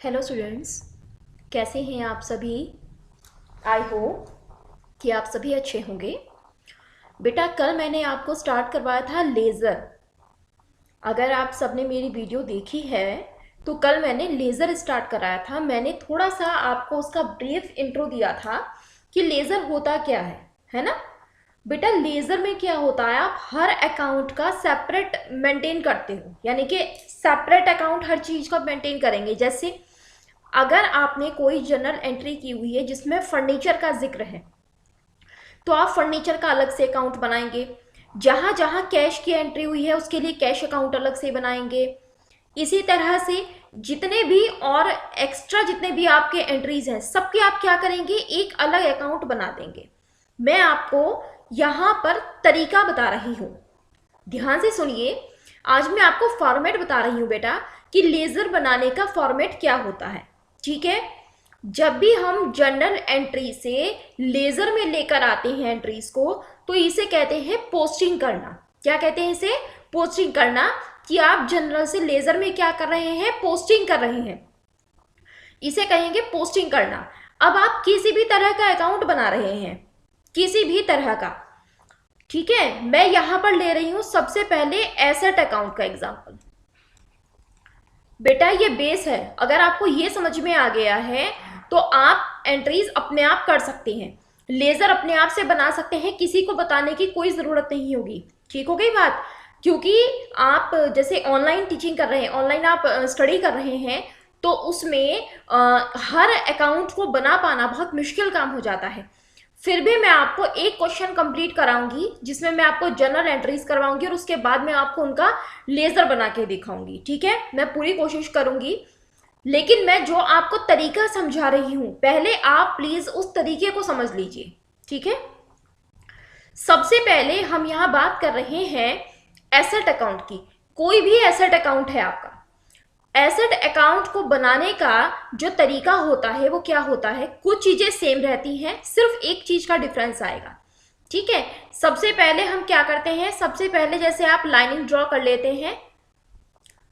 Hello students, कैसे हैं आप सभी। आई होप कि आप सभी अच्छे होंगे। बेटा, कल मैंने आपको स्टार्ट करवाया था लेज़र। अगर आप सबने मेरी वीडियो देखी है तो कल मैंने लेज़र स्टार्ट कराया था। मैंने थोड़ा सा आपको उसका ब्रीफ इंट्रो दिया था कि लेज़र होता क्या है ना। बेटा, लेज़र में क्या होता है, आप हर अकाउंट का सेपरेट मेंटेन करते हो, यानी कि सेपरेट अकाउंट हर चीज़ का मेंटेन करेंगे। जैसे अगर आपने कोई जर्नल एंट्री की हुई है जिसमें फर्नीचर का जिक्र है तो आप फर्नीचर का अलग से अकाउंट बनाएंगे। जहां जहां कैश की एंट्री हुई है उसके लिए कैश अकाउंट अलग से बनाएंगे। इसी तरह से जितने भी और एक्स्ट्रा जितने भी आपके एंट्रीज हैं सबके आप क्या करेंगे, एक अलग अकाउंट बना देंगे। मैं आपको यहां पर तरीका बता रही हूं, ध्यान से सुनिए। आज मैं आपको फॉर्मेट बता रही हूं बेटा कि लेजर बनाने का फॉर्मेट क्या होता है। ठीक है, जब भी हम जर्नल एंट्री से लेजर में लेकर आते हैं एंट्रीज को तो इसे कहते हैं पोस्टिंग करना। क्या कहते हैं इसे? पोस्टिंग करना। कि आप जर्नल से लेजर में क्या कर रहे हैं, पोस्टिंग कर रहे हैं, इसे कहेंगे पोस्टिंग करना। अब आप किसी भी तरह का अकाउंट बना रहे हैं, किसी भी तरह का, ठीक है। मैं यहां पर ले रही हूं सबसे पहले एसेट अकाउंट का एग्जांपल। बेटा, ये बेस है। अगर आपको ये समझ में आ गया है तो आप एंट्रीज अपने आप कर सकते हैं, लेजर अपने आप से बना सकते हैं, किसी को बताने की कोई ज़रूरत नहीं होगी। ठीक हो गई बात। क्योंकि आप जैसे ऑनलाइन टीचिंग कर रहे हैं, ऑनलाइन आप स्टडी कर रहे हैं, तो उसमें हर अकाउंट को बना पाना बहुत मुश्किल काम हो जाता है। फिर भी मैं आपको एक क्वेश्चन कंप्लीट कराऊंगी जिसमें मैं आपको जर्नल एंट्रीज करवाऊंगी और उसके बाद मैं आपको उनका लेजर बना के दिखाऊंगी। ठीक है, मैं पूरी कोशिश करूंगी, लेकिन मैं जो आपको तरीका समझा रही हूं पहले आप प्लीज उस तरीके को समझ लीजिए। ठीक है, सबसे पहले हम यहां बात कर रहे हैं एसेट अकाउंट की। कोई भी एसेट अकाउंट है आपका, एसेट अकाउंट को बनाने का जो तरीका होता है वो क्या होता है, कुछ चीजें सेम रहती हैं, सिर्फ एक चीज का डिफरेंस आएगा। ठीक है, सबसे पहले हम क्या करते हैं, सबसे पहले जैसे आप लाइनिंग ड्रॉ कर लेते हैं।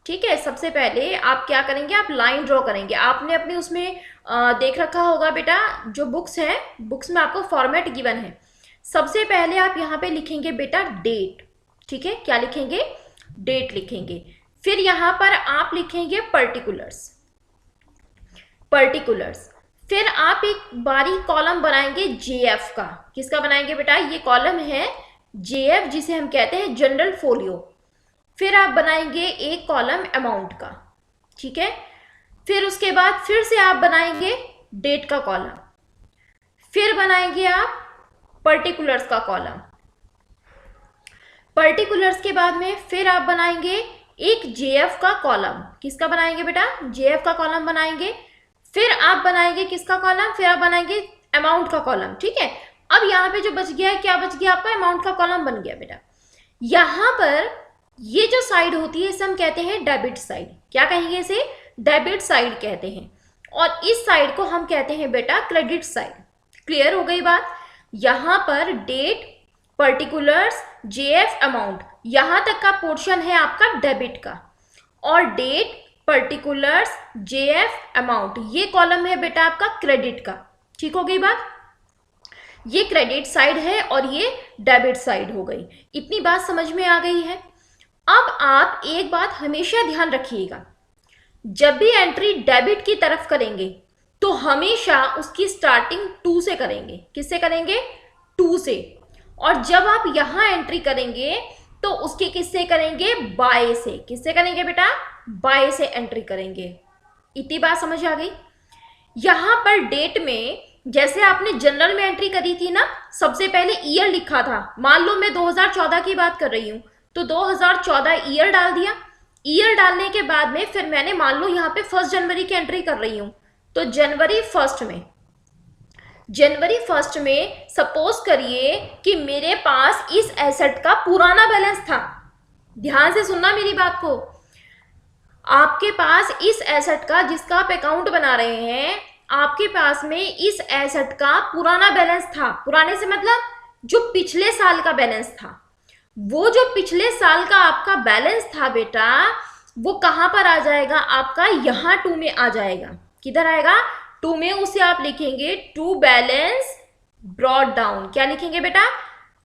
ठीक है, सबसे पहले आप क्या करेंगे, आप लाइन ड्रॉ करेंगे। आपने अपने उसमें देख रखा होगा बेटा, जो बुक्स हैं, बुक्स में आपको फॉर्मेट गिवन है। सबसे पहले आप यहाँ पे लिखेंगे बेटा डेट। ठीक है, क्या लिखेंगे, डेट लिखेंगे। फिर यहां पर आप लिखेंगे पर्टिकुलर्स, पर्टिकुलर्स। फिर आप एक बारी कॉलम बनाएंगे जेएफ का। किसका बनाएंगे बेटा, ये कॉलम है जेएफ जिसे हम कहते हैं जनरल फोलियो। फिर आप बनाएंगे एक कॉलम अमाउंट का। ठीक है, फिर उसके बाद फिर से आप बनाएंगे डेट का कॉलम, फिर बनाएंगे आप पर्टिकुलर्स का कॉलम। पर्टिकुलर्स के बाद में फिर आप बनाएंगे एक जेएफ का कॉलम। किसका बनाएंगे बेटा, जेएफ का कॉलम बनाएंगे। फिर आप बनाएंगे किसका कॉलम, फिर आप बनाएंगे अमाउंट का कॉलम। ठीक है, अब यहाँ पे जो बच गया है, क्या बच गया आपका, अमाउंट का कॉलम बन गया बेटा। यहां पर ये जो साइड होती है इसे हम कहते हैं डेबिट साइड। क्या कहेंगे इसे, डेबिट साइड कहते हैं। और इस साइड को हम कहते हैं बेटा क्रेडिट साइड। क्लियर हो गई बात। यहां पर डेट, पर्टिकुलर्स, जेएफ, अमाउंट, यहां तक का पोर्शन है आपका डेबिट का, और डेट, पर्टिकुलर्स, जेएफ, अमाउंट, ये कॉलम है बेटा आपका क्रेडिट का। ठीक हो गई बात। ये क्रेडिट साइड है और ये डेबिट साइड हो गई। इतनी बात समझ में आ गई है। अब आप एक बात हमेशा ध्यान रखिएगा, जब भी एंट्री डेबिट की तरफ करेंगे तो हमेशा उसकी स्टार्टिंग 2 से करेंगे। किससे करेंगे, 2 से। और जब आप यहां एंट्री करेंगे तो उसके किससे करेंगे, बाय से। किससे करेंगे बेटा, बाय से एंट्री करेंगे। इतनी बात समझ आ गई। यहां पर डेट में जैसे आपने जनरल में एंट्री करी थी ना, सबसे पहले ईयर लिखा था। मान लो मैं 2014 की बात कर रही हूं तो 2014 ईयर डाल दिया। ईयर डालने के बाद में फिर मैंने मान लो यहाँ पे 1 जनवरी की एंट्री कर रही हूं तो जनवरी 1 में सपोज करिए कि मेरे पास इस एसेट का पुराना बैलेंस था। ध्यान से सुनना मेरी बात को। आपके पास इस एसेट का, जिसका आप अकाउंट बना रहे हैं, आपके पास में इस एसेट का पुराना बैलेंस था। पुराने से मतलब जो पिछले साल का बैलेंस था। वो जो पिछले साल का आपका बैलेंस था बेटा, वो कहां पर आ जाएगा आपका, यहां 2 में आ जाएगा। किधर आएगा, टू में उसे आप लिखेंगे टू बैलेंस ब्रॉड डाउन। क्या लिखेंगे बेटा,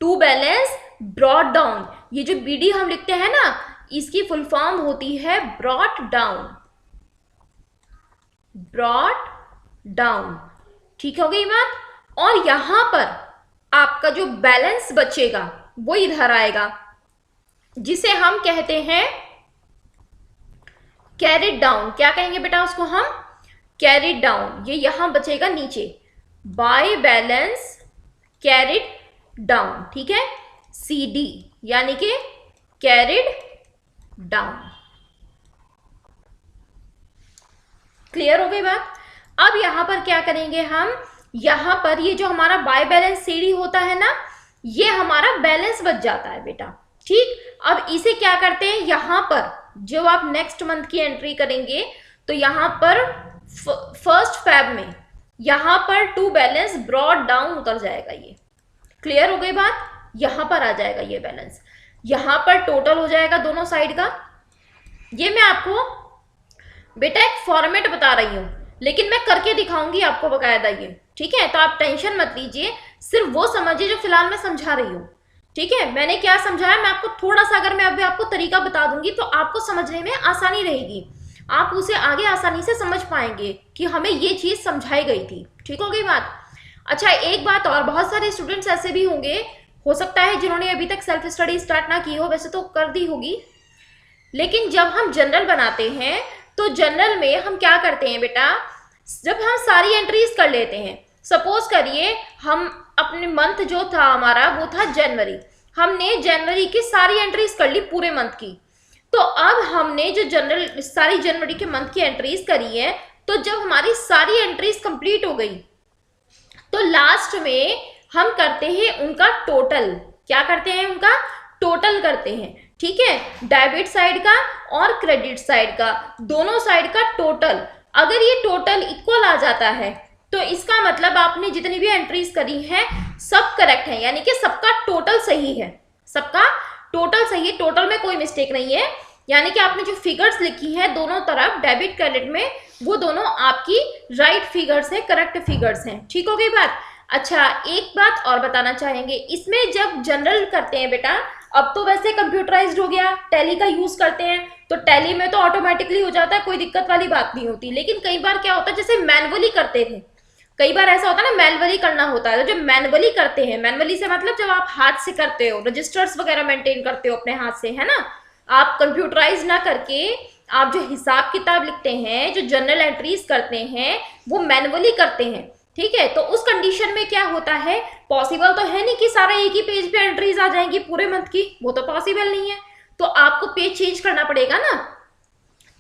टू बैलेंस ब्रॉड डाउन। ये जो बीडी हम लिखते हैं ना, इसकी फुल फॉर्म होती है ब्रॉड डाउन, ब्रॉड डाउन। ठीक हो गई बात। और यहां पर आपका जो बैलेंस बचेगा वो इधर आएगा, जिसे हम कहते हैं कैरिड डाउन। क्या कहेंगे बेटा उसको हम, कैरिड डाउन। ये यहां बचेगा नीचे, बाय बैलेंस कैरिड डाउन। ठीक है, CD यानी कि कैरिड डाउन। क्लियर हो गई बात। अब यहां पर क्या करेंगे हम, यहां पर ये जो हमारा बाय बैलेंस CD होता है ना, ये हमारा बैलेंस बच जाता है बेटा। ठीक, अब इसे क्या करते हैं, यहां पर जब आप नेक्स्ट मंथ की एंट्री करेंगे तो यहां पर फर्स्ट फैब में यहां पर टू बैलेंस ब्रॉड डाउन उतर जाएगा। ये क्लियर हो गई बात। यहां पर आ जाएगा ये बैलेंस, यहां पर टोटल हो जाएगा दोनों साइड का। ये मैं आपको बेटा एक फॉर्मेट बता रही हूं, लेकिन मैं करके दिखाऊंगी आपको बकायदा ये। ठीक है, तो आप टेंशन मत लीजिए, सिर्फ वो समझिए जो फिलहाल मैं समझा रही हूँ। ठीक है, मैंने क्या समझाया, मैं आपको थोड़ा सा, अगर मैं अभी आपको तरीका बता दूंगी तो आपको समझने में आसानी रहेगी, आप उसे आगे आसानी से समझ पाएंगे कि हमें ये चीज समझाई गई थी। ठीक हो गई बात। अच्छा, एक बात और, बहुत सारे स्टूडेंट्स ऐसे भी होंगे, हो सकता है जिन्होंने अभी तक सेल्फ स्टडी स्टार्ट ना की हो, वैसे तो कर दी होगी, लेकिन जब हम जनरल बनाते हैं तो जनरल में हम क्या करते हैं बेटा, जब हम सारी एंट्रीज कर लेते हैं, सपोज करिए हम अपने मंथ जो था हमारा वो था जनवरी, हमने जनवरी की सारी एंट्रीज कर ली पूरे मंथ की। तो अब हमने जो जनरल सारी जनवरी के मंथ की एंट्रीज करी है, तो जब हमारी सारी एंट्रीज कंप्लीट हो गई तो लास्ट में हम करते हैं उनका टोटल। क्या करते हैं, उनका टोटल करते हैं। ठीक है, डेबिट साइड का और क्रेडिट साइड का, दोनों साइड का टोटल। अगर ये टोटल इक्वल आ जाता है तो इसका मतलब आपने जितनी भी एंट्रीज करी हैं सब करेक्ट है, यानी कि सबका टोटल सही है, सबका टोटल सही है, टोटल में कोई मिस्टेक नहीं है। यानी कि आपने जो फिगर्स लिखी है दोनों तरफ डेबिट क्रेडिट में, वो दोनों आपकी राइट फिगर्स हैं, करेक्ट फिगर्स हैं। ठीक हो गई बात। अच्छा, एक बात और बताना चाहेंगे, इसमें जब जनरल करते हैं बेटा, अब तो वैसे कंप्यूटराइज्ड हो गया, टैली का यूज करते हैं, तो टैली में तो ऑटोमेटिकली हो जाता है, कोई दिक्कत वाली बात नहीं होती। लेकिन कई बार क्या होता है, जैसे मैनुअली करते थे, कई बार ऐसा होता है ना मैनुअली करना होता है। तो जब मैनुअली करते हैं, मैनुअली से मतलब जब आप हाथ से करते हो, रजिस्टर्स वगैरह मेंटेन करते हो अपने हाथ से, है ना, आप कंप्यूटराइज ना करके आप जो हिसाब किताब लिखते हैं, जो जनरल एंट्रीज करते हैं, वो मैनुअली करते हैं। ठीक है, तो उस कंडीशन में क्या होता है, पॉसिबल तो है नहीं कि सारा एक ही पेज पे एंट्रीज आ जाएंगी पूरे मंथ की, वो तो पॉसिबल नहीं है, तो आपको पेज चेंज करना पड़ेगा ना।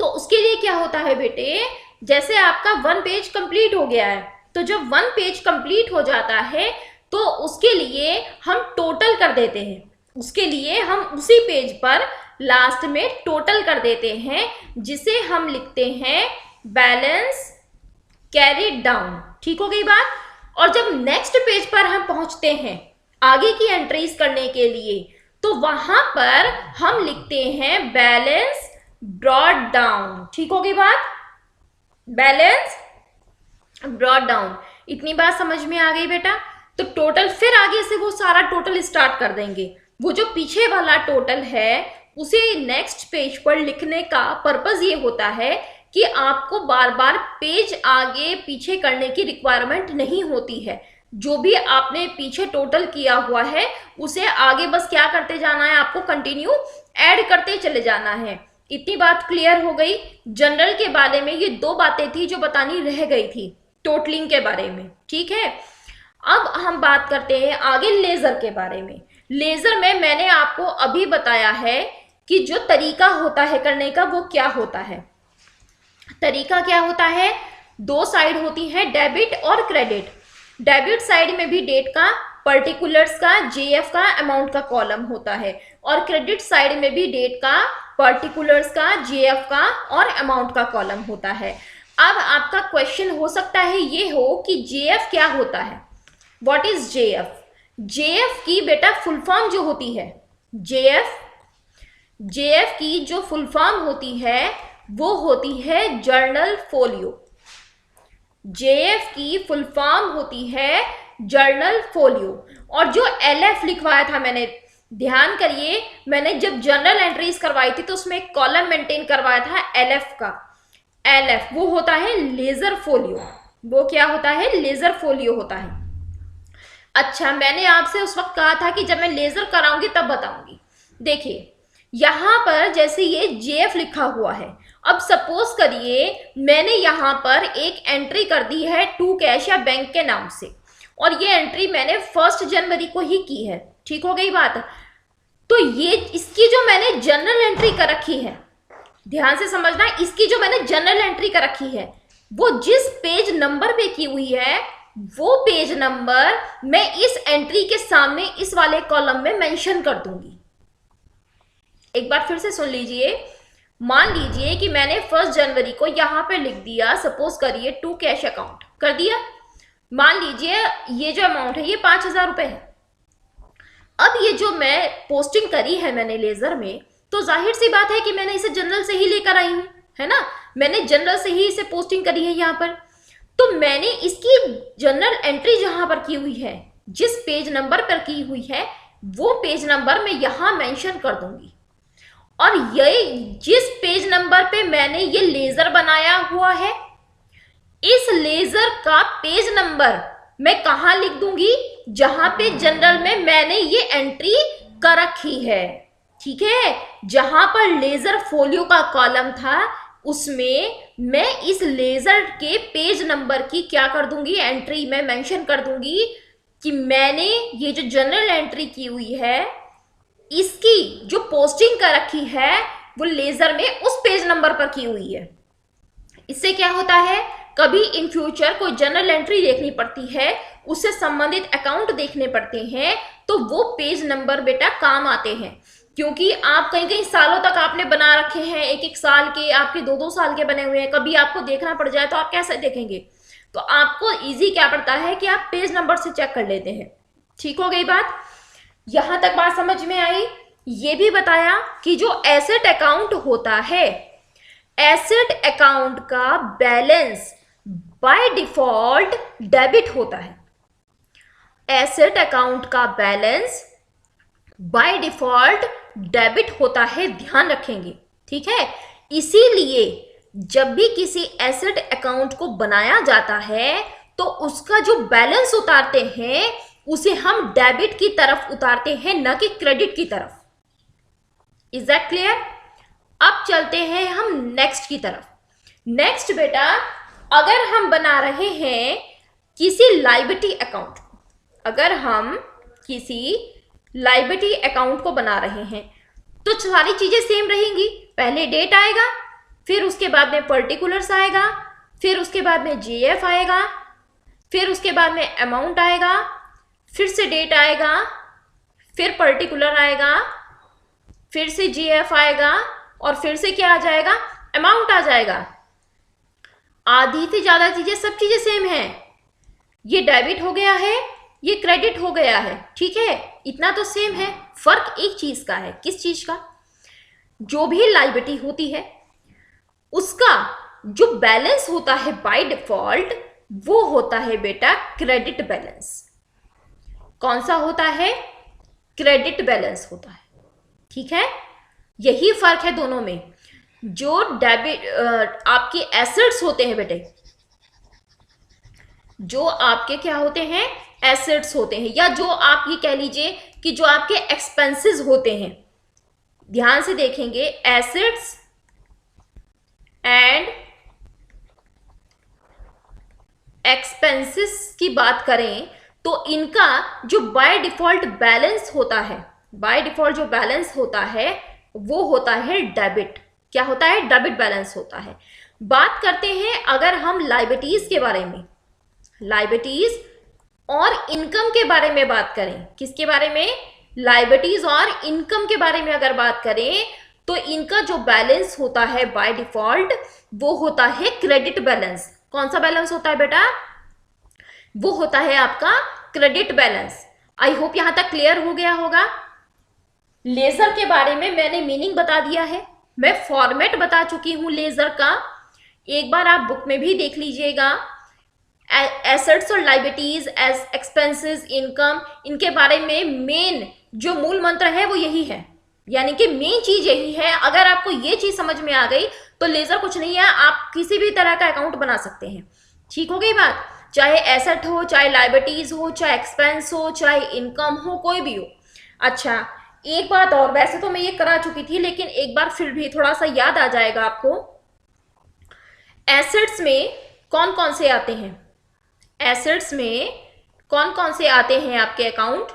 तो उसके लिए क्या होता है बेटे, जैसे आपका 1 पेज कंप्लीट हो गया है, तो जब 1 पेज कंप्लीट हो जाता है तो उसके लिए हम टोटल कर देते हैं, उसके लिए हम उसी पेज पर लास्ट में टोटल कर देते हैं, जिसे हम लिखते हैं बैलेंस कैरिड डाउन। ठीक हो गई बात। और जब नेक्स्ट पेज पर हम पहुंचते हैं आगे की एंट्रीज करने के लिए, तो वहां पर हम लिखते हैं बैलेंस ब्रॉड डाउन। ठीक हो गई बात, बैलेंस ब्रॉड डाउन। इतनी बात समझ में आ गई बेटा। तो टोटल फिर आगे से वो सारा टोटल स्टार्ट कर देंगे, वो जो पीछे वाला टोटल है उसे नेक्स्ट पेज पर लिखने का पर्पस ये होता है कि आपको बार बार पेज आगे पीछे करने की रिक्वायरमेंट नहीं होती है। जो भी आपने पीछे टोटल किया हुआ है उसे आगे बस क्या करते जाना है, आपको कंटिन्यू ऐड करते चले जाना है। इतनी बात क्लियर हो गई। जनरल के बारे में ये 2 बातें थी जो बतानी रह गई थी टोटलिंग के बारे में। ठीक है, अब हम बात करते हैं आगे लेजर के बारे में। लेजर में मैंने आपको अभी बताया है कि जो तरीका होता है करने का वो क्या होता है। तरीका क्या होता है, 2 साइड होती है, डेबिट और क्रेडिट। डेबिट साइड में भी डेट का, पर्टिकुलर्स का, जेएफ का, अमाउंट का कॉलम होता है, और क्रेडिट साइड में भी डेट का, पर्टिकुलर्स का, जेएफ का और अमाउंट का कॉलम होता है। अब आपका क्वेश्चन हो सकता है ये हो कि जेएफ क्या होता है, व्हाट इज जेएफ। जेएफ की बेटा फुल फॉर्म जो होती है, जेएफ की जो फुल फॉर्म होती है वो होती है जर्नल फोलियो। JF की फुल फॉर्म होती है जर्नल फोलियो। और जो LF लिखवाया था मैंने, ध्यान करिए, मैंने जब जर्नल एंट्रीज करवाई थी तो उसमें एक कॉलम मेंटेन करवाया था LF का। LF वो होता है लेजर फोलियो। वो क्या होता है? लेजर फोलियो होता है। अच्छा, मैंने आपसे उस वक्त कहा था कि जब मैं लेजर कराऊंगी तब बताऊंगी। देखिए यहां पर जैसे ये JF लिखा हुआ है, अब सपोज करिए मैंने यहां पर एक एंट्री कर दी है टू कैश या बैंक के नाम से, और ये एंट्री मैंने 1 जनवरी को ही की है। ठीक हो गई बात? तो ये इसकी जो मैंने जनरल एंट्री कर रखी है, ध्यान से समझना, इसकी जो मैंने जनरल एंट्री कर रखी है वो जिस पेज नंबर पे की हुई है, वो पेज नंबर मैं इस एंट्री के सामने इस वाले कॉलम में मेंशन कर दूंगी। एक बार फिर से सुन लीजिए। मान लीजिए कि मैंने 1 जनवरी को यहां पे लिख दिया, सपोज करिए टू कैश अकाउंट कर दिया। मान लीजिए ये जो अमाउंट है ये 5,000 रुपए है। अब ये जो मैं पोस्टिंग करी है मैंने लेजर में, तो जाहिर सी बात है कि मैंने इसे जनरल से ही लेकर आई हूं, है ना। मैंने जनरल से ही इसे पोस्टिंग करी है यहां पर। तो मैंने इसकी जनरल एंट्री जहां पर की हुई है, जिस पेज नंबर पर की हुई है, वो पेज नंबर मैं यहां मेंशन कर दूंगी। और ये जिस पेज नंबर पे मैंने ये लेजर बनाया हुआ है, इस लेजर का पेज नंबर मैं कहां लिख दूंगी? जहां पे जनरल में मैंने ये एंट्री कर रखी है। ठीक है, जहां पर लेजर फोलियो का कॉलम था उसमें मैं इस लेजर के पेज नंबर की क्या कर दूंगी? एंट्री में मेंशन कर दूंगी कि मैंने ये जो जनरल एंट्री की हुई है, इसकी जो पोस्टिंग कर रखी है वो लेजर में उस पेज नंबर पर की हुई है। इससे क्या होता है, कभी इन फ्यूचर कोई जनरल एंट्री देखनी पड़ती है, उससे संबंधित अकाउंट देखने पड़ते हैं, तो वो पेज नंबर बेटा काम आते हैं। क्योंकि आप कई कई सालों तक आपने बना रखे हैं, 1-1 साल के, आपके 2-2 साल के बने हुए हैं, कभी आपको देखना पड़ जाए तो आप कैसे देखेंगे? तो आपको इजी क्या पड़ता है कि आप पेज नंबर से चेक कर लेते हैं। ठीक हो गई बात? यहां तक बात समझ में आई? ये भी बताया कि जो एसेट अकाउंट होता है, एसेट अकाउंट का बैलेंस बाय डिफॉल्ट डेबिट होता है। एसेट अकाउंट का बैलेंस बाय डिफॉल्ट डेबिट होता है, ध्यान रखेंगे। ठीक है, इसीलिए जब भी किसी एसेट अकाउंट को बनाया जाता है तो उसका जो बैलेंस उतारते हैं उसे हम डेबिट की तरफ उतारते हैं, न कि क्रेडिट की तरफ। Is that clear? अब चलते हैं हम नेक्स्ट की तरफ। नेक्स्ट बेटा, अगर हम बना रहे हैं किसी लायबिलिटी अकाउंट, अगर हम किसी लायबिलिटी अकाउंट को बना रहे हैं तो सारी चीजें सेम रहेंगी। पहले डेट आएगा, फिर उसके बाद में पर्टिकुलर्स आएगा, फिर उसके बाद में JF आएगा, फिर उसके बाद में अमाउंट आएगा, फिर से डेट आएगा, फिर पर्टिकुलर आएगा, फिर से JF आएगा, और फिर से क्या आ जाएगा? अमाउंट आ जाएगा। आधी से ज्यादा चीजें, सब चीजें सेम हैं। ये डेबिट हो गया है, ये क्रेडिट हो गया है। ठीक है, इतना तो सेम है। फर्क एक चीज का है। किस चीज का? जो भी लायबिलिटी होती है उसका जो बैलेंस होता है बाय डिफॉल्ट, वो होता है बेटा क्रेडिट बैलेंस। कौन सा होता है? क्रेडिट बैलेंस होता है। ठीक है, यही फर्क है दोनों में। जो डेबिट आपके एसेट्स होते हैं बेटे, जो आपके क्या होते हैं? एसेट्स होते हैं, या जो आप ये कह लीजिए कि जो आपके एक्सपेंसेस होते हैं। ध्यान से देखेंगे, एसेट्स एंड एक्सपेंसेस की बात करें तो इनका जो बाय डिफॉल्ट बैलेंस होता है, बाय डिफॉल्ट जो बैलेंस होता है वो होता है डेबिट। क्या होता है? डेबिट बैलेंस होता है। बात करते हैं अगर हम लायबिलिटीज के बारे में, लायबिलिटीज और इनकम के बारे में बात करें। किसके बारे में? लायबिलिटीज और इनकम के बारे में अगर बात करें तो इनका जो बैलेंस होता है बाय डिफॉल्ट वो होता है क्रेडिट बैलेंस। कौन सा बैलेंस होता है बेटा? वो होता है आपका क्रेडिट बैलेंस। आई होप यहां तक क्लियर हो गया होगा। लेजर के बारे में मैंने मीनिंग बता दिया है, मैं फॉर्मेट बता चुकी हूं लेजर का। एक बार आप बुक में भी देख लीजिएगा। एसेट्स और लाइबिलिटीज, एज एक्सपेंसेस, इनकम, इनके बारे में मेन जो मूल मंत्र है वो यही है, यानी कि मेन चीज यही है। अगर आपको ये चीज समझ में आ गई तो लेजर कुछ नहीं है, आप किसी भी तरह का अकाउंट बना सकते हैं। ठीक हो गई बात, चाहे एसेट हो, चाहे लाइबिलिटीज हो, चाहे एक्सपेंस हो, चाहे इनकम हो, कोई भी हो। अच्छा, एक बात और, वैसे तो मैं ये करा चुकी थी लेकिन एक बार फिर भी थोड़ा सा याद आ जाएगा आपको। एसेट्स में कौन कौन से आते हैं, एसेट्स में कौन कौन से आते हैं आपके अकाउंट?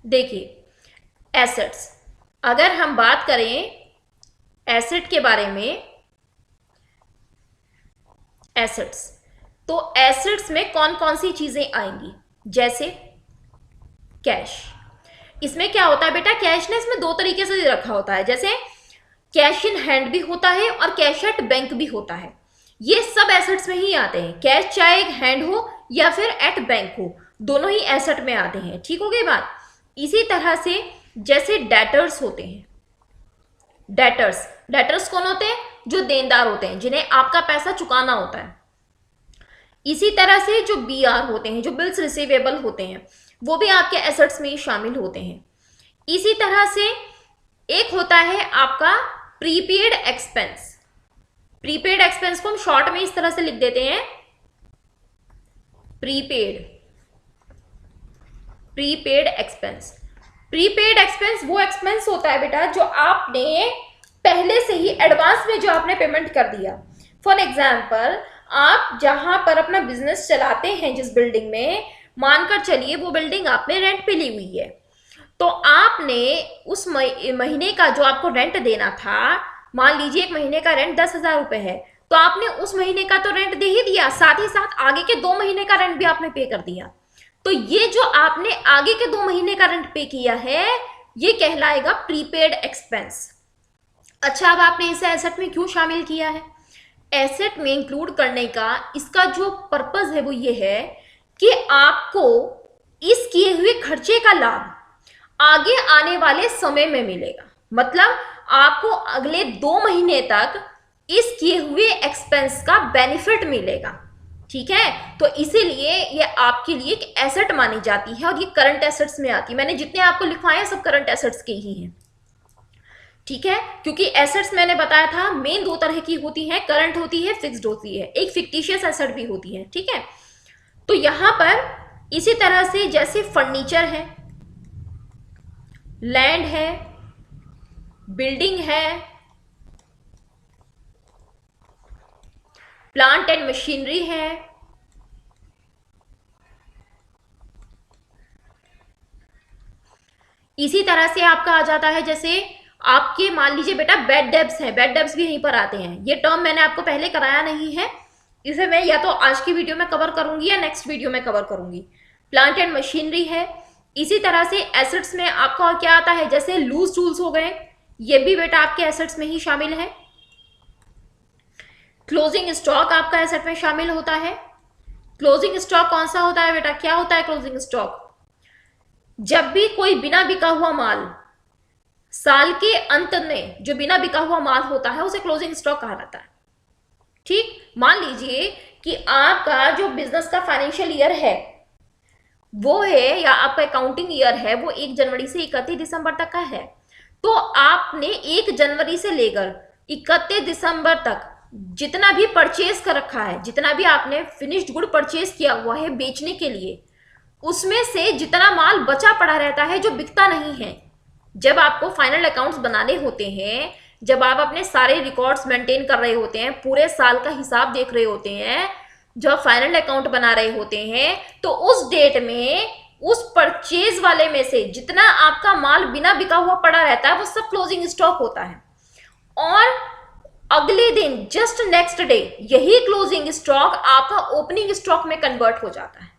देखिए, एसेट्स, अगर हम बात करें एसेट के बारे में, एसेट्स, तो एसेट्स में कौन कौन सी चीजें आएंगी? जैसे कैश। इसमें क्या होता है बेटा, कैश ने इसमें दो तरीके से रखा होता है, जैसे कैश इन हैंड भी होता है और कैश एट बैंक भी होता है। ये सब एसेट्स में ही आते हैं, कैश चाहे हैंड हो या फिर एट बैंक हो, दोनों ही एसेट में आते हैं। ठीक हो गई बात। इसी तरह से जैसे डेटर्स होते हैं, डेटर्स, डेटर्स कौन होते हैं? जो देनदार होते हैं, जिन्हें आपका पैसा चुकाना होता है। इसी तरह से जो बीआर होते हैं, जो बिल्स रिसीवेबल होते हैं, वो भी आपके एसेट्स में शामिल होते हैं। इसी तरह से एक होता है आपका प्रीपेड एक्सपेंस। प्रीपेड एक्सपेंस को हम शॉर्ट में इस तरह से लिख देते हैं, prepaid, prepaid expense. Prepaid expense वो एक्सपेंस होता है बेटा जो आपने पहले से ही एडवांस में जो आपने पेमेंट कर दिया। फॉर एग्जाम्पल, आप जहां पर अपना बिजनेस चलाते हैं, जिस बिल्डिंग में, मानकर चलिए वो बिल्डिंग आपने रेंट पे ली हुई है, तो आपने उस महीने का जो आपको रेंट देना था, मान लीजिए एक महीने का रेंट 10,000 रुपए है, तो आपने उस महीने का तो रेंट दे ही दिया, साथ ही साथ आगे के 2 महीने का रेंट भी आपने पे कर दिया। तो ये जो आपने आगे के 2 महीने का रेंट पे किया है, ये कहलाएगा प्रीपेड एक्सपेंस। अच्छा, अब आपने इसे एसेट में क्यों शामिल किया है? एसेट में इंक्लूड करने का इसका जो पर्पस है वो ये है कि आपको इस किए हुए खर्चे का लाभ आगे आने वाले समय में मिलेगा। मतलब आपको अगले 2 महीने तक इस किए हुए एक्सपेंस का बेनिफिट मिलेगा। ठीक है, तो इसीलिए ये आपके लिए एक एसेट मानी जाती है और ये करंट एसेट्स में आती है। मैंने जितने आपको लिखवाए हैं सब करंट एसेट्स के ही हैं। ठीक है, क्योंकि एसेट्स मैंने बताया था मेन 2 तरह की होती हैं, करंट होती है, फिक्स्ड होती है, एक फिक्टिशियस एसेट भी होती है। ठीक है, तो यहां पर इसी तरह से जैसे फर्नीचर है, लैंड है, बिल्डिंग है, प्लांट एंड मशीनरी है, इसी तरह से आपका आ जाता है जैसे आपके मान लीजिए बेटा बेड डेब्ट्स हैं, बेड डेब्ट्स भी यहीं पर आते हैं। ये टर्म मैंने आपको पहले कराया नहीं है, इसे मैं या तो आज की वीडियो में कवर करूंगी या नेक्स्ट वीडियो में कवर करूंगी। प्लांट एंड मशीनरी है। इसी तरह से एसेट्स में आपका और क्या आता है, जैसे लूज टूल्स हो गए, ये भी बेटा आपके एसेट्स में ही शामिल है। क्लोजिंग स्टॉक आपका एसेट में शामिल होता है। क्लोजिंग स्टॉक कौन सा होता है बेटा, क्या होता है क्लोजिंग स्टॉक? जब भी कोई बिना बिका हुआ माल, साल के अंत में जो बिना बिका हुआ माल होता है उसे क्लोजिंग स्टॉक कहा जाता है। ठीक, मान लीजिए कि आपका जो बिजनेस का फाइनेंशियल ईयर है वो है, या आपका अकाउंटिंग ईयर है वो 1 जनवरी से 31 दिसंबर तक का है, तो आपने 1 जनवरी से लेकर 31 दिसंबर तक जितना भी परचेज कर रखा है, जितना भी आपने फिनिश्ड गुड परचेज किया हुआ है बेचने के लिए, उसमें से जितना माल बचा पड़ा रहता है जो बिकता नहीं है, जब आपको फाइनल अकाउंट्स बनाने होते हैं, जब आप अपने सारे रिकॉर्ड्स मेंटेन कर रहे होते हैं, पूरे साल का हिसाब देख रहे होते हैं, जब फाइनल अकाउंट बना रहे होते हैं, तो उस डेट में उस परचेज वाले में से जितना आपका माल बिना बिका हुआ पड़ा रहता है वो सब क्लोजिंग स्टॉक होता है। और अगले दिन जस्ट नेक्स्ट डे यही क्लोजिंग स्टॉक आपका ओपनिंग स्टॉक में कन्वर्ट हो जाता है।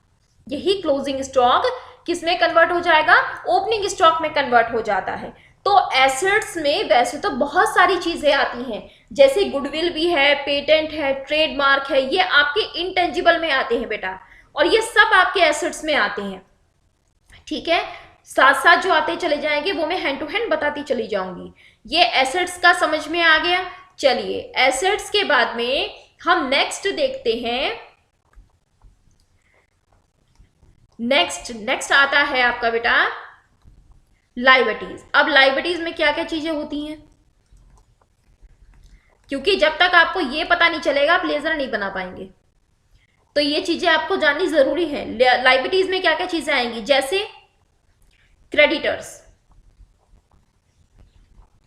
यही क्लोजिंग स्टॉक किस में कन्वर्ट हो जाएगा, ओपनिंग स्टॉक में कन्वर्ट हो जाता है। तो एसेट्स में वैसे तो बहुत सारी चीजें आती हैं, जैसे गुडविल भी है, पेटेंट है, ट्रेडमार्क है, ये आपके इंटेंजिबल में आते हैं बेटा, और ये सब आपके एसेट्स में आते हैं। ठीक है, साथ साथ जो आते चले जाएंगे वो मैं हैंड टू हैंड बताती चली जाऊंगी ये एसेट्स का समझ में आ गया। चलिए एसेट्स के बाद में हम नेक्स्ट देखते हैं। नेक्स्ट आता है आपका बेटा लायबिलिटीज। अब लायबिलिटीज में क्या क्या चीजें होती हैं, क्योंकि जब तक आपको ये पता नहीं चलेगा आप लेजर नहीं बना पाएंगे, तो ये चीजें आपको जाननी जरूरी है। लायबिलिटीज में क्या क्या चीजें आएंगी, जैसे क्रेडिटर्स।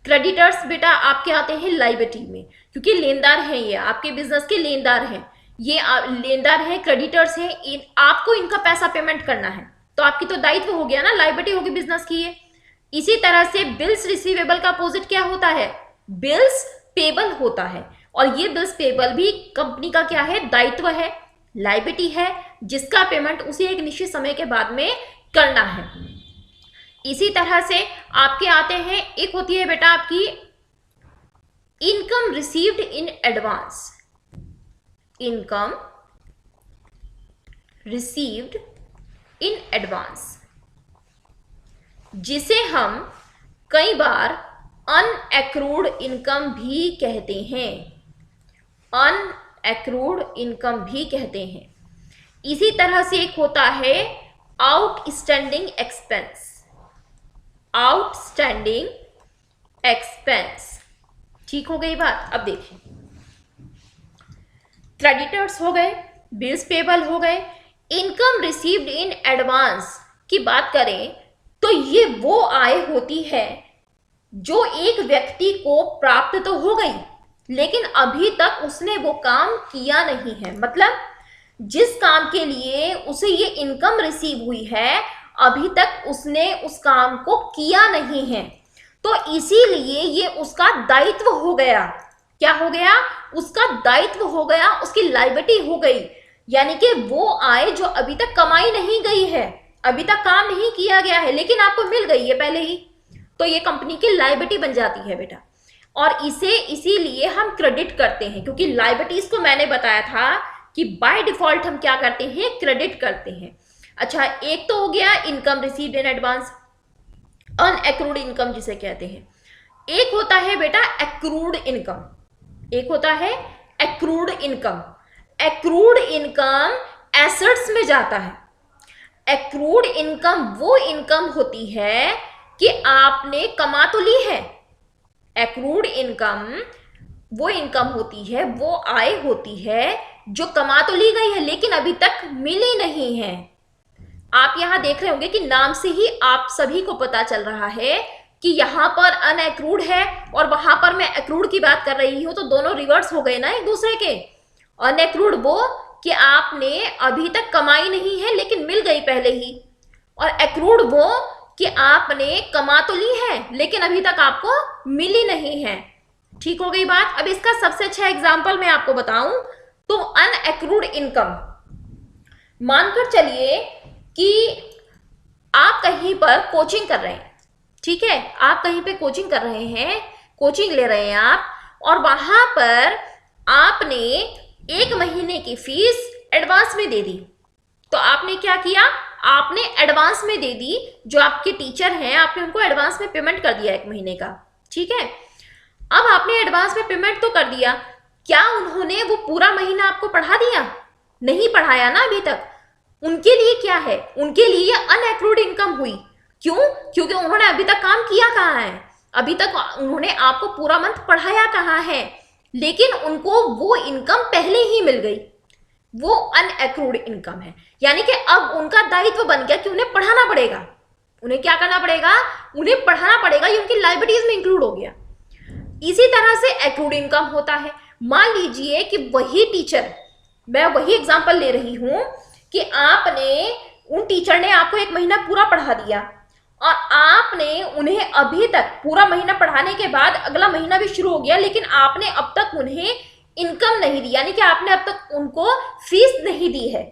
क्रेडिटर्स बेटा आपके आते हैं लायबिलिटी में, क्योंकि लेनदार हैं, ये आपके बिजनेस के लेनदार हैं, ये लेनदार हैं, क्रेडिटर्स हैं, आपको इनका पैसा पेमेंट करना है, तो आपकी तो दायित्व हो गया ना, लायबिलिटी होगी बिजनेस की ये। इसी तरह से बिल्स रिसीवेबल का अपोजिट क्या होता है, बिल्स पेबल होता है, और ये बिल्स पेबल भी कंपनी का क्या है, दायित्व है, लायबिलिटी है, जिसका पेमेंट उसे एक निश्चित समय के बाद में करना है। इसी तरह से आपके आते हैं, एक होती है बेटा आपकी income received in advance. Income received in advance, जिसे हम कई बार अनएक्रूड इनकम भी कहते हैं, अनएक्रूड इनकम भी कहते हैं। इसी तरह से एक होता है आउटस्टैंडिंग एक्सपेंस, आउटस्टैंडिंग एक्सपेंस। ठीक हो गई बात। अब देखिए क्रेडिटर्स हो गए, बिल्स पेबल हो गए, इनकम रिसीव्ड इन एडवांस की बात करें तो ये वो आय होती है जो एक व्यक्ति को प्राप्त तो हो गई, लेकिन अभी तक उसने वो काम किया नहीं है। मतलब जिस काम के लिए उसे ये इनकम रिसीव हुई है, अभी तक उसने उस काम को किया नहीं है, तो इसीलिए ये उसका दायित्व हो गया। क्या हो गया, उसका दायित्व हो गया, उसकी लायबिलिटी हो गई। यानी कि वो आय जो अभी तक कमाई नहीं गई है, अभी तक काम नहीं किया गया है, लेकिन आपको मिल गई है पहले ही, तो ये कंपनी की लायबिलिटी बन जाती है बेटा। और इसे इसीलिए हम क्रेडिट करते हैं, क्योंकि लायबिलिटीज को मैंने बताया था कि बाय डिफॉल्ट हम क्या करते हैं, क्रेडिट करते हैं। अच्छा, एक तो हो गया income received in advance, unaccrued income जिसे कहते हैं। एक होता है बेटा एक्रूड इनकम, एक होता है accrued income. Accrued income assets में जाता है। एक्रूड इनकम वो इनकम होती है कि आपने कमा तो ली है। एक्रूड इनकम वो इनकम होती है, वो आय होती है जो कमा तो ली गई है, लेकिन अभी तक मिली नहीं है। आप यहां देख रहे होंगे कि नाम से ही आप सभी को पता चल रहा है कि यहां पर अनएक्रूड है और वहां पर मैं एक्रूड की बात कर रही हूं, तो दोनों रिवर्स हो गए ना एक दूसरे के। अनएक्रूड वो कि आपने अभी तक कमाई नहीं है लेकिन मिल गई पहले ही, और एक्रूड वो कि आपने कमा तो ली है लेकिन अभी तक आपको मिली नहीं है। ठीक हो गई बात। अब इसका सबसे अच्छा एग्जाम्पल मैं आपको बताऊं तो अनएक्रूड इनकम, मानकर चलिए कि आप कहीं पर कोचिंग कर रहे हैं, ठीक है, आप कहीं पे कोचिंग कर रहे हैं, कोचिंग ले रहे हैं आप, और वहां पर आपने 1 महीने की फीस एडवांस में दे दी। तो आपने क्या किया, आपने एडवांस में दे दी, जो आपके टीचर हैं आपने उनको एडवांस में पेमेंट कर दिया 1 महीने का, ठीक है। अब आपने एडवांस में पेमेंट तो कर दिया, क्या उन्होंने वो पूरा महीना आपको पढ़ा दिया? नहीं पढ़ाया ना अभी तक। उनके लिए क्या है, उनके लिए अनएक्रूड इनकम हुई। क्यों? क्योंकि उन्होंने अभी तक काम किया कहाँ है, अभी तक उन्होंने आपको पूरा मंथ पढ़ाया कहाँ है, लेकिन उनको वो इनकम पहले ही मिल गई, वो अनएक्रूड इनकम है। यानी कि अब उनका दायित्व बन गया कि उन्हें पढ़ाना पड़ेगा। उन्हें क्या करना पड़ेगा, उन्हें पढ़ाना पड़ेगा, ये उनकी लायबिलिटीज में इंक्लूड हो गया। इसी तरह से एक्रूड इनकम होता है। मान लीजिए कि वही टीचर, मैं वही एग्जांपल ले रही हूं कि आपने, उन टीचर ने आपको 1 महीना पूरा पढ़ा दिया और आपने उन्हें अभी तक पूरा महीना पढ़ाने के बाद अगला महीना भी शुरू हो गया, लेकिन आपने अब तक उन्हें इनकम नहीं दी, यानी कि आपने अब तक उनको फीस नहीं दी है।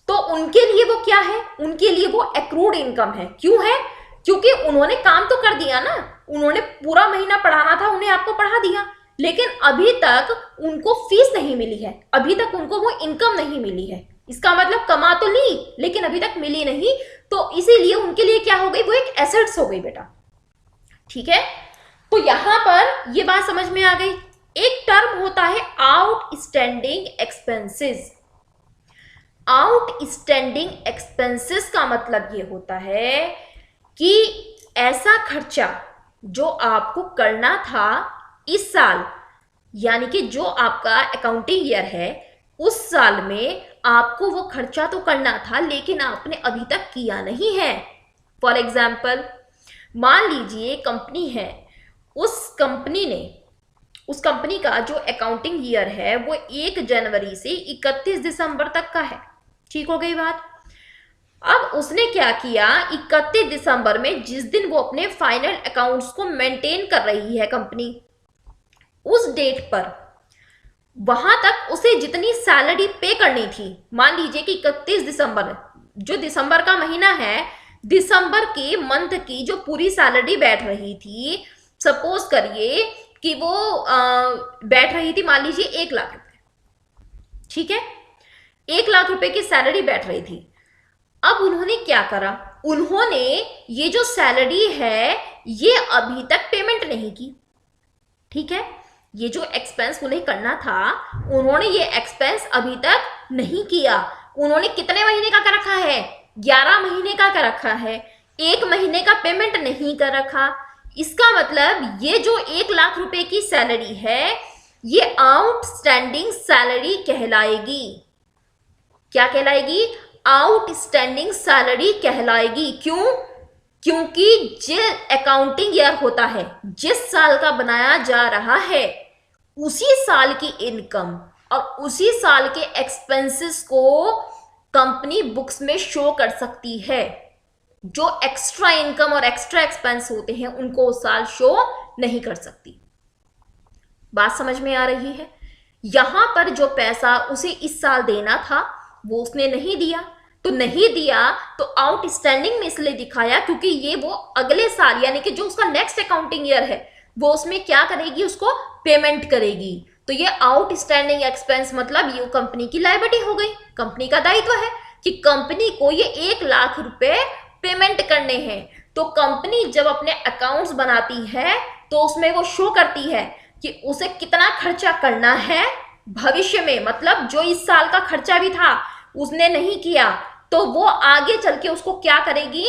तो उनके लिए वो क्या है, उनके लिए वो एक्रूड इनकम है। क्यों है? क्योंकि उन्होंने काम तो कर दिया ना, उन्होंने पूरा महीना पढ़ाना था, उन्हें आपको पढ़ा दिया, लेकिन अभी तक उनको फीस नहीं मिली है, अभी तक उनको वो इनकम नहीं मिली है। इसका मतलब कमा तो ली लेकिन अभी तक मिली नहीं, तो इसीलिए उनके लिए क्या हो गई, वो एक एसेट्स हो गई बेटा, ठीक है। तो यहां पर ये बात समझ में आ गई। एक टर्म होता है आउटस्टैंडिंग एक्सपेंसेस। आउटस्टैंडिंग एक्सपेंसेस का मतलब ये होता है कि ऐसा खर्चा जो आपको करना था इस साल, यानी कि जो आपका अकाउंटिंग ईयर है उस साल में आपको वो खर्चा तो करना था लेकिन आपने अभी तक किया नहीं है। फॉर एग्जाम्पल, मान लीजिए कंपनी है, उस कंपनी का जो अकाउंटिंग ईयर है वो 1 जनवरी से 31 दिसंबर तक का है। ठीक हो गई बात। अब उसने क्या किया, 31 दिसंबर में जिस दिन वो अपने फाइनल अकाउंट्स को मेंटेन कर रही है कंपनी, उस डेट पर वहां तक उसे जितनी सैलरी पे करनी थी, मान लीजिए कि 31 दिसंबर, जो दिसंबर का महीना है, दिसंबर के मंथ की जो पूरी सैलरी बैठ रही थी, सपोज करिए कि वो बैठ रही थी मान लीजिए 1 लाख रुपए। ठीक है, 1 लाख रुपए की सैलरी बैठ रही थी। अब उन्होंने क्या करा, उन्होंने ये जो सैलरी है ये अभी तक पेमेंट नहीं की। ठीक है, ये जो एक्सपेंस उन्हें करना था उन्होंने ये एक्सपेंस अभी तक नहीं किया। उन्होंने कितने महीने का कर रखा है, 11 महीने का कर रखा है, 1 महीने का पेमेंट नहीं कर रखा। इसका मतलब ये जो 1 लाख रुपए की सैलरी है ये आउटस्टैंडिंग सैलरी कहलाएगी। क्या कहलाएगी, आउटस्टैंडिंग सैलरी कहलाएगी। क्यों, क्योंकि जो अकाउंटिंग ईयर होता है, जिस साल का बनाया जा रहा है, उसी साल की इनकम और उसी साल के एक्सपेंसेस को कंपनी बुक्स में शो कर सकती है। जो एक्स्ट्रा इनकम और एक्स्ट्रा एक्सपेंस होते हैं उनको उस साल शो नहीं कर सकती। बात समझ में आ रही है। यहां पर जो पैसा उसे इस साल देना था वो उसने नहीं दिया, तो नहीं दिया तो आउटस्टैंडिंग में इसलिए दिखाया क्योंकि ये वो अगले साल यानी कि जो उसका नेक्स्ट अकाउंटिंग ईयर है वो उसमें क्या करेगी, उसको पेमेंट करेगी। तो ये आउटस्टैंडिंग एक्सपेंस मतलब ये कंपनी की लायबिलिटी हो गई। कंपनी का दायित्व है कि कंपनी को ये 1 लाख रुपए पेमेंट करने हैं। तो कंपनी जब अपने अकाउंट्स बनाती है तो उसमें वो शो करती है कि उसे कितना खर्चा करना है भविष्य में, मतलब जो इस साल का खर्चा भी था उसने नहीं किया तो वो आगे चल के उसको क्या करेगी,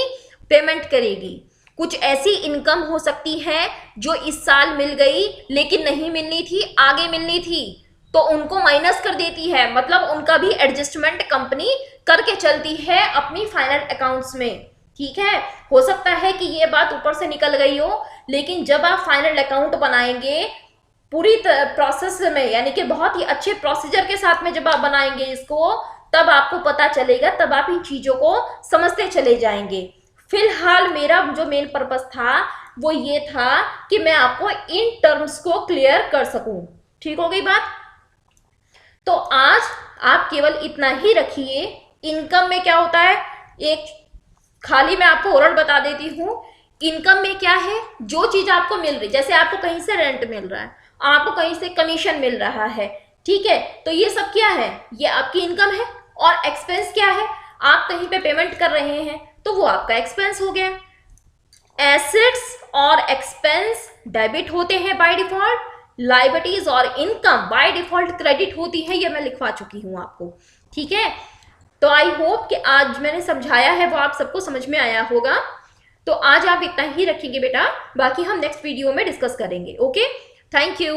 पेमेंट करेगी। कुछ ऐसी इनकम हो सकती है जो इस साल मिल गई लेकिन नहीं मिलनी थी, आगे मिलनी थी, तो उनको माइनस कर देती है। मतलब उनका भी एडजस्टमेंट कंपनी करके चलती है अपनी फाइनल अकाउंट्स में। ठीक है, हो सकता है कि ये बात ऊपर से निकल गई हो, लेकिन जब आप फाइनल अकाउंट बनाएंगे पूरी प्रोसेस में, यानी कि बहुत ही अच्छे प्रोसीजर के साथ में जब आप बनाएंगे इसको, तब आपको पता चलेगा, तब आप इन चीजों को समझते चले जाएंगे। फिलहाल मेरा जो मेन पर्पस था वो ये था कि मैं आपको इन टर्म्स को क्लियर कर सकूं। ठीक हो गई बात। तो आज आप केवल इतना ही रखिए। इनकम में क्या होता है, एक खाली मैं आपको ओरल बता देती हूं। इनकम में क्या है, जो चीज आपको मिल रही, जैसे आपको कहीं से रेंट मिल रहा है, आपको कहीं से कमीशन मिल रहा है, ठीक है, तो ये सब क्या है, ये आपकी इनकम है। और एक्सपेंस क्या है, आप कहीं पे पेमेंट कर रहे हैं तो वो आपका एक्सपेंस हो गया। एसेट्स और एक्सपेंस डेबिट होते हैं बाय डिफॉल्ट, लायबिलिटीज और इनकम बाय डिफॉल्ट क्रेडिट होती है। ये मैं लिखवा चुकी हूं आपको। ठीक है, तो आई होप कि आज मैंने समझाया है वो आप सबको समझ में आया होगा। तो आज आप इतना ही रखेंगे बेटा, बाकी हम नेक्स्ट वीडियो में डिस्कस करेंगे। Okay, thank you.